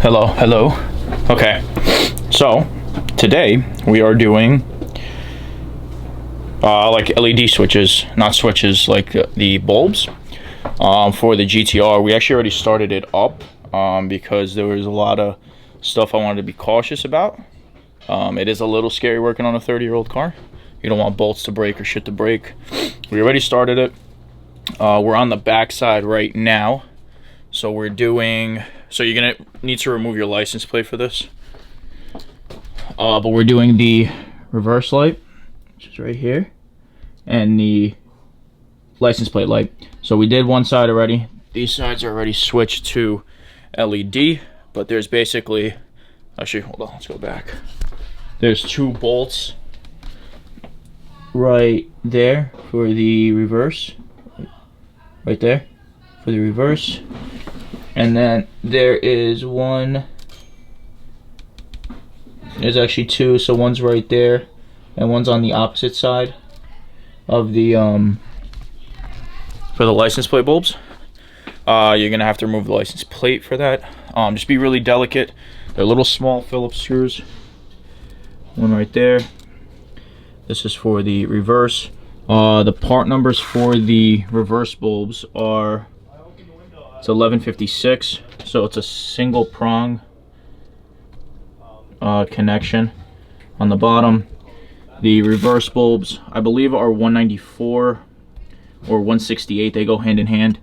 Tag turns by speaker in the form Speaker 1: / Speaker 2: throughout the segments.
Speaker 1: Hello. Okay, so today we are doing like LED switches, not switches, like the bulbs for the GTR. We actually already started it up because there was a lot of stuff I wanted to be cautious about. It is a little scary working on a 30-year-old car. You don't want bolts to break or shit to break. We already started it. We're on the back side right now. So we're doing, so you're gonna need to remove your license plate for this. But we're doing the reverse light, which is right here, and the license plate light. So we did one side already. These sides are already switched to LED, but there's basically, actually, hold on, let's go back. There's two bolts right there for the reverse, right there for the reverse. And then there is one, there's actually two, so one's right there and one's on the opposite side of the for the license plate bulbs. You're gonna have to remove the license plate for that. Just be really delicate. They're little small Phillips screws. One right there. This is for the reverse. The part numbers for the reverse bulbs are, it's 1156, so it's a single prong connection on the bottom. The reverse bulbs, I believe, are 194 or 168. They go hand in hand.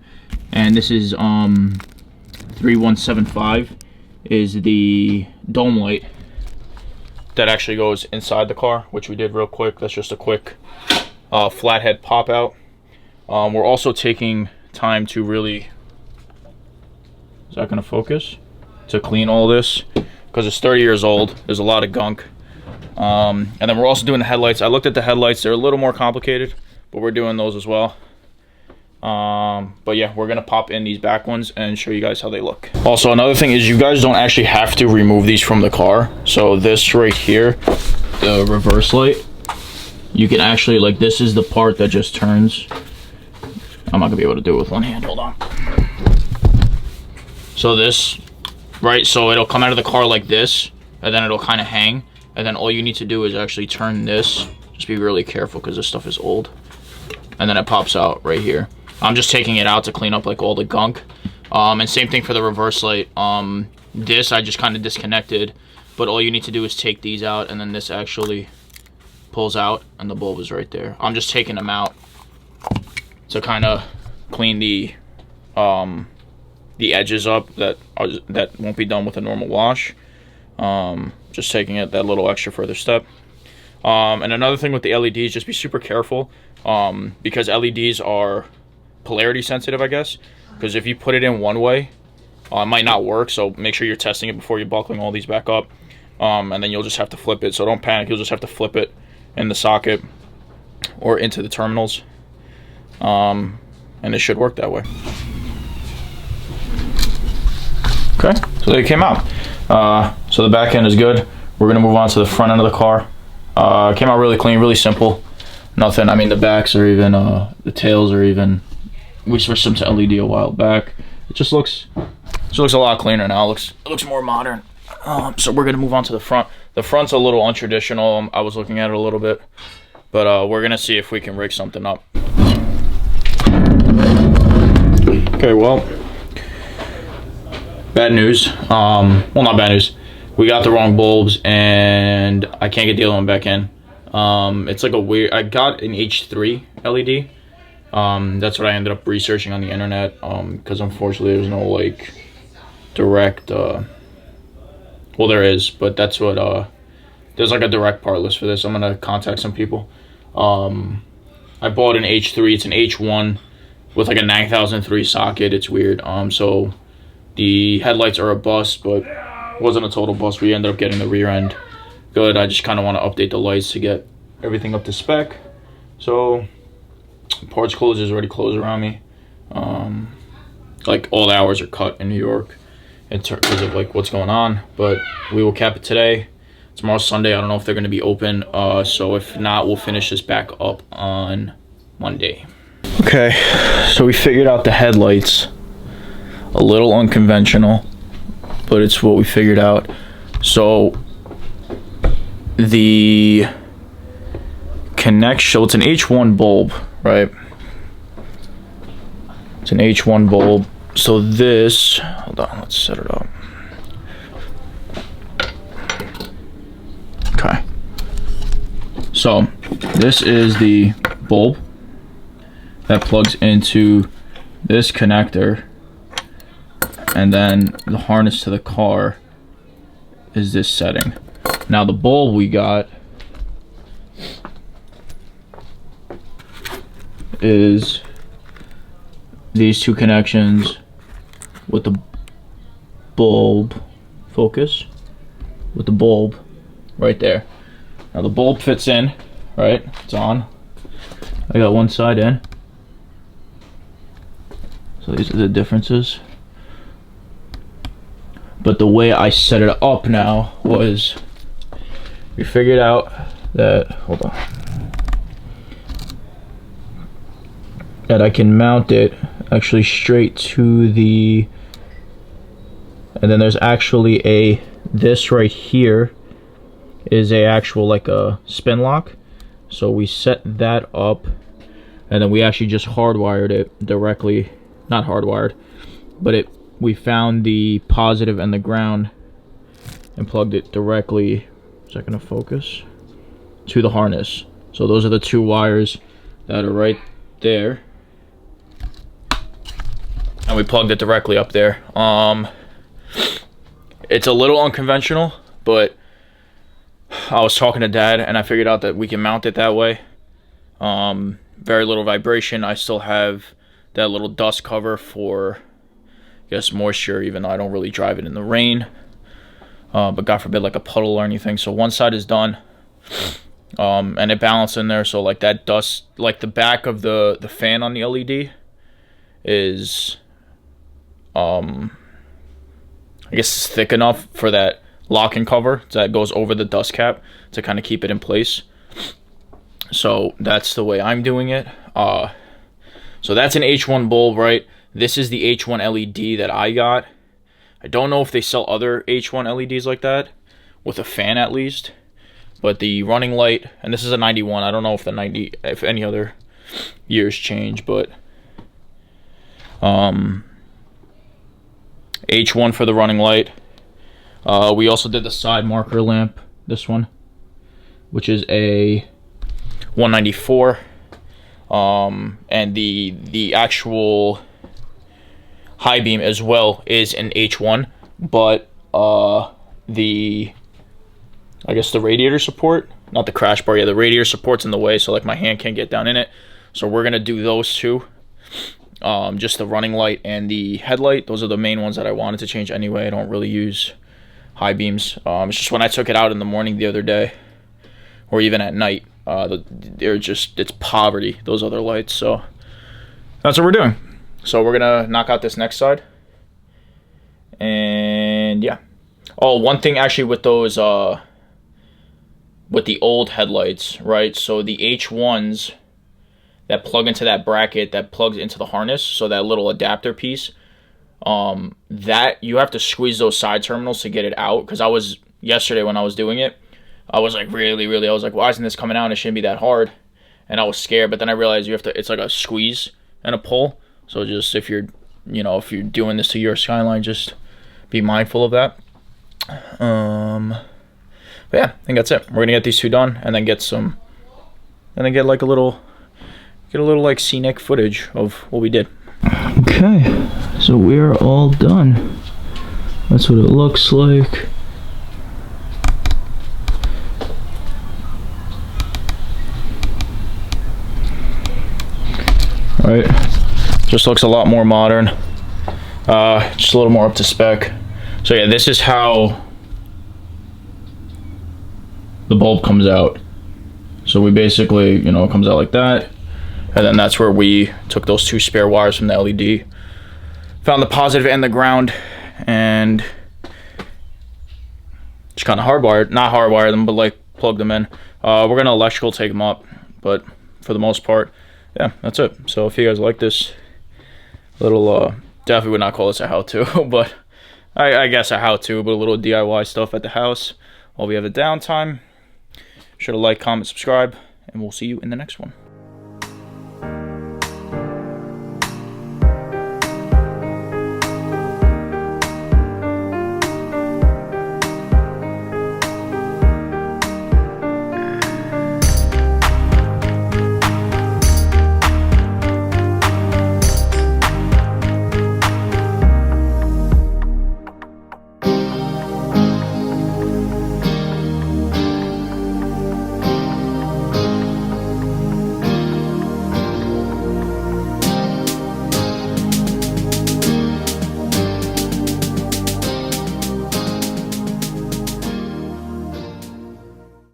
Speaker 1: And this is 3175 is the dome light that actually goes inside the car, which we did real quick. That's just a quick flathead pop out. We're also taking time to really, is that gonna focus? To clean all this, because it's 30 years old. There's a lot of gunk. And then we're also doing the headlights. I looked at the headlights. They're a little more complicated, but we're doing those as well. But yeah, we're gonna pop in these back ones and show you guys how they look. Also, another thing is you guys don't actually have to remove these from the car. So this right here, the reverse light, you can actually, like, this is the part that just turns. I'm not gonna be able to do it with one hand, hold on. So this, right, so it'll come out of the car like this, and then it'll kind of hang, and then all you need to do is actually turn this. Just be really careful because this stuff is old. And then it pops out right here. I'm just taking it out to clean up like all the gunk. And same thing for the reverse light. This I just kind of disconnected, but all you need to do is take these out, and then this actually pulls out, and the bulb is right there. I'm just taking them out to kind of clean the edges up that won't be done with a normal wash. Just taking it that little extra further step. And another thing with the LEDs, just be super careful, because LEDs are polarity sensitive, I guess, because if you put it in one way, it might not work. So make sure you're testing it before you're buckling all these back up, and then you'll just have to flip it. So don't panic, you'll just have to flip it in the socket or into the terminals, and it should work that way. Okay, so they came out. So the back end is good. We're gonna move on to the front end of the car. Came out really clean, really simple. Nothing, I mean, the backs are even, the tails are even, we switched them to LED a while back. It just looks a lot cleaner now. It looks more modern. So we're gonna move on to the front. The front's a little untraditional. I was looking at it a little bit, but we're gonna see if we can rig something up. Okay, well, bad news. Well, not bad news. We got the wrong bulbs, and I can't get the other one back in. It's like a weird, I got an H3 LED. That's what I ended up researching on the internet, because unfortunately there's no like direct, well, there is, but that's what, there's like a direct part list for this. I'm gonna contact some people. I bought an H3, it's an H1 with like a 9003 socket. It's weird. So the headlights are a bust, but it wasn't a total bust. We ended up getting the rear end good. I just kind of want to update the lights to get everything up to spec. So parts closed is already closed around me. Like all the hours are cut in New York in terms of like what's going on, but we will cap it today. Tomorrow's Sunday. I don't know if they're going to be open, so if not, we'll finish this back up on Monday. Okay, so we figured out the headlights. A little unconventional, but it's what we figured out. So the connection, so it's an H1 bulb, right? It's an H1 bulb. So this, hold on, let's set it up. Okay. So this is the bulb that plugs into this connector, and then the harness to the car is this setting. Now the bulb we got is these two connections with the bulb, focus, with the bulb right there. Now the bulb fits in, right? It's on. I got one side in. So these are the differences. But the way I set it up now was, we figured out that, hold on, that I can mount it actually straight to the, and then there's actually this right here is a actual like a spin lock. So we set that up, and then we actually just hardwired it directly, not hardwired, but we found the positive and the ground and plugged it directly, is that gonna focus, to the harness. So those are the two wires that are right there, and we plugged it directly up there. It's a little unconventional, but I was talking to Dad and I figured out that we can mount it that way. Very little vibration. I still have that little dust cover for, I guess, moisture, even though I don't really drive it in the rain. But God forbid, like a puddle or anything. So one side is done, and it balanced in there. So like that dust, like the back of the fan on the LED is, I guess it's thick enough for that locking cover that goes over the dust cap to kind of keep it in place. So that's the way I'm doing it. So that's an H1 bulb, right? This is the H1 LED that I got. I don't know if they sell other H1 LEDs like that, with a fan at least. But the running light, and this is a 91. I don't know if the 90, if any other years change, but H1 for the running light. We also did the side marker lamp, this one, which is a 194. And the actual high beam as well is an H1, but I guess the radiator support, not the crash bar, yeah, the radiator support's in the way, so like my hand can't get down in it. So we're gonna do those two, just the running light and the headlight. Those are the main ones that I wanted to change anyway. I don't really use high beams. It's just when I took it out in the morning the other day, or even at night, they're just, it's poverty, those other lights. So that's what we're doing. So we're gonna knock out this next side, and yeah. Oh, one thing actually with those with the old headlights, right? So the H1s that plug into that bracket that plugs into the harness, so that little adapter piece, that you have to squeeze those side terminals to get it out. Because I was, yesterday when I was doing it, I was like really, I was like, why isn't this coming out? It shouldn't be that hard. And I was scared, but then I realized you have to, it's like a squeeze and a pull. So just if you're, you know, if you're doing this to your Skyline, just be mindful of that. But yeah, I think that's it. We're gonna get these two done, and then get some, and then get like a little like scenic footage of what we did. Okay, so we're all done. That's what it looks like. Right, just looks a lot more modern, just a little more up to spec. So yeah, this is how the bulb comes out. So we basically, you know, it comes out like that, and then that's where we took those two spare wires from the LED, found the positive and the ground, and just kind of not hardwired them, but like plug them in. We're gonna electrical take them up, but for the most part, yeah, that's it. So if you guys like this little, definitely would not call this a how-to, but I guess a how-to, but a little DIY stuff at the house while we have the downtime. Sure to like, comment, subscribe, and we'll see you in the next one.